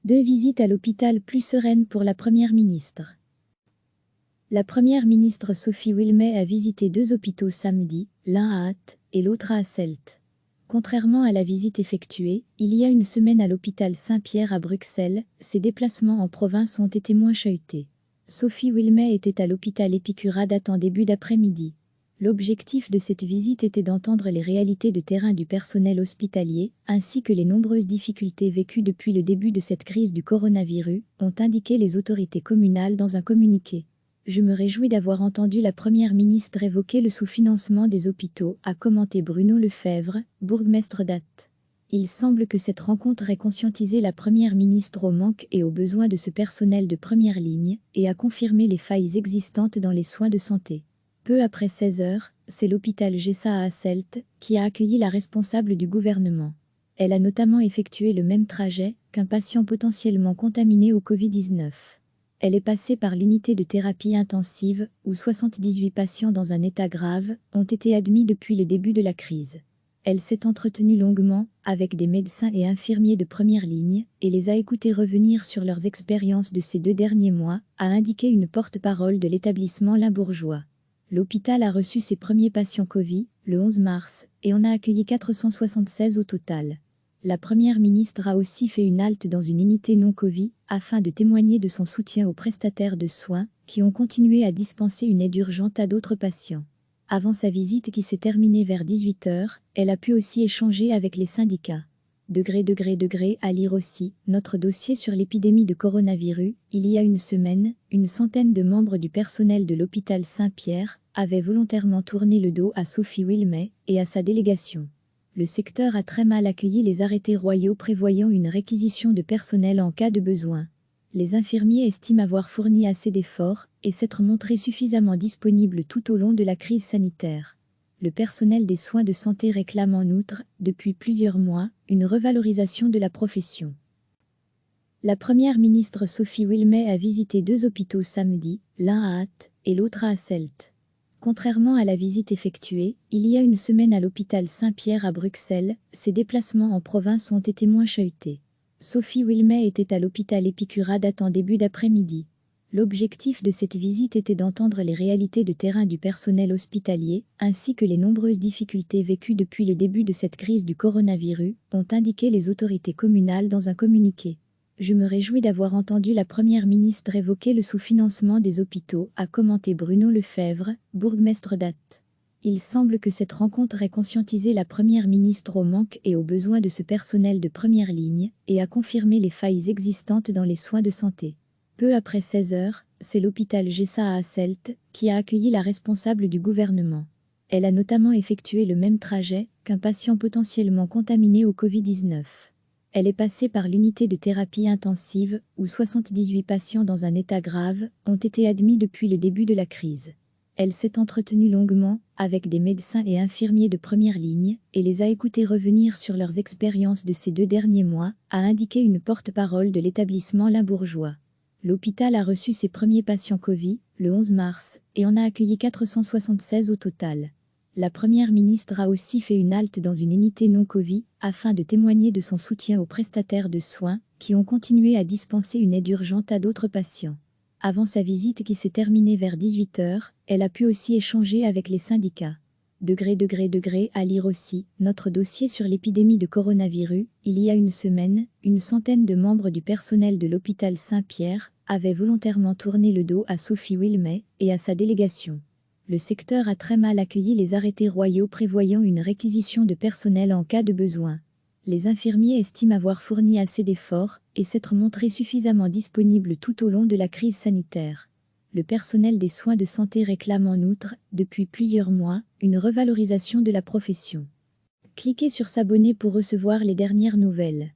2 visites à l'hôpital plus sereines pour la Première ministre. La Première ministre Sophie Wilmès a visité 2 hôpitaux samedi, l'un à Ath et l'autre à Hasselt. Contrairement à la visite effectuée, il y a une semaine à l'hôpital Saint-Pierre à Bruxelles, ses déplacements en province ont été moins chahutés. Sophie Wilmès était à l'hôpital Épicurade en début d'après-midi. L'objectif de cette visite était d'entendre les réalités de terrain du personnel hospitalier, ainsi que les nombreuses difficultés vécues depuis le début de cette crise du coronavirus, ont indiqué les autorités communales dans un communiqué. Je me réjouis d'avoir entendu la Première ministre évoquer le sous-financement des hôpitaux, a commenté Bruno Lefebvre, bourgmestre d'Ath. Il semble que cette rencontre ait conscientisé la Première ministre au manque et aux besoins de ce personnel de première ligne, et a confirmé les failles existantes dans les soins de santé. Peu après 16 heures, c'est l'hôpital Gessa à Hasselt qui a accueilli la responsable du gouvernement. Elle a notamment effectué le même trajet qu'un patient potentiellement contaminé au Covid-19. Elle est passée par l'unité de thérapie intensive, où 78 patients dans un état grave ont été admis depuis le début de la crise. Elle s'est entretenue longuement avec des médecins et infirmiers de première ligne et les a écoutés revenir sur leurs expériences de ces 2 derniers mois, a indiqué une porte-parole de l'établissement limbourgeois. L'hôpital a reçu ses premiers patients Covid le 11 mars et en a accueilli 476 au total. La Première ministre a aussi fait une halte dans une unité non-Covid afin de témoigner de son soutien aux prestataires de soins qui ont continué à dispenser une aide urgente à d'autres patients. Avant sa visite qui s'est terminée vers 18 heures, elle a pu aussi échanger avec les syndicats. À lire aussi, notre dossier sur l'épidémie de coronavirus, il y a une semaine, une centaine de membres du personnel de l'hôpital Saint-Pierre avaient volontairement tourné le dos à Sophie Wilmès et à sa délégation. Le secteur a très mal accueilli les arrêtés royaux prévoyant une réquisition de personnel en cas de besoin. Les infirmiers estiment avoir fourni assez d'efforts et s'être montrés suffisamment disponibles tout au long de la crise sanitaire. Le personnel des soins de santé réclame en outre, depuis plusieurs mois, une revalorisation de la profession. La Première ministre Sophie Wilmès a visité 2 hôpitaux samedi, l'un à Ath et l'autre à Hasselt. Contrairement à la visite effectuée, il y a une semaine à l'hôpital Saint-Pierre à Bruxelles, ses déplacements en province ont été moins chahutés. Sophie Wilmès était à l'hôpital Épicurade en début d'après-midi. L'objectif de cette visite était d'entendre les réalités de terrain du personnel hospitalier, ainsi que les nombreuses difficultés vécues depuis le début de cette crise du coronavirus, ont indiqué les autorités communales dans un communiqué. Je me réjouis d'avoir entendu la Première ministre évoquer le sous-financement des hôpitaux, a commenté Bruno Lefebvre, bourgmestre d'Ath. Il semble que cette rencontre ait conscientisé la Première ministre au manque et aux besoins de ce personnel de première ligne, et a confirmé les failles existantes dans les soins de santé. Peu après 16 heures, c'est l'hôpital Gessa à Hasselt qui a accueilli la responsable du gouvernement. Elle a notamment effectué le même trajet qu'un patient potentiellement contaminé au Covid-19. Elle est passée par l'unité de thérapie intensive, où 78 patients dans un état grave ont été admis depuis le début de la crise. Elle s'est entretenue longuement avec des médecins et infirmiers de première ligne et les a écoutés revenir sur leurs expériences de ces 2 derniers mois, a indiqué une porte-parole de l'établissement limbourgeois. L'hôpital a reçu ses premiers patients Covid le 11 mars et en a accueilli 476 au total. La Première ministre a aussi fait une halte dans une unité non-Covid afin de témoigner de son soutien aux prestataires de soins qui ont continué à dispenser une aide urgente à d'autres patients. Avant sa visite qui s'est terminée vers 18 heures, elle a pu aussi échanger avec les syndicats. À lire aussi, notre dossier sur l'épidémie de coronavirus, il y a une semaine, une centaine de membres du personnel de l'hôpital Saint-Pierre avaient volontairement tourné le dos à Sophie Wilmès et à sa délégation. Le secteur a très mal accueilli les arrêtés royaux prévoyant une réquisition de personnel en cas de besoin. Les infirmiers estiment avoir fourni assez d'efforts et s'être montrés suffisamment disponibles tout au long de la crise sanitaire. Le personnel des soins de santé réclame en outre, depuis plusieurs mois, une revalorisation de la profession. Cliquez sur s'abonner pour recevoir les dernières nouvelles.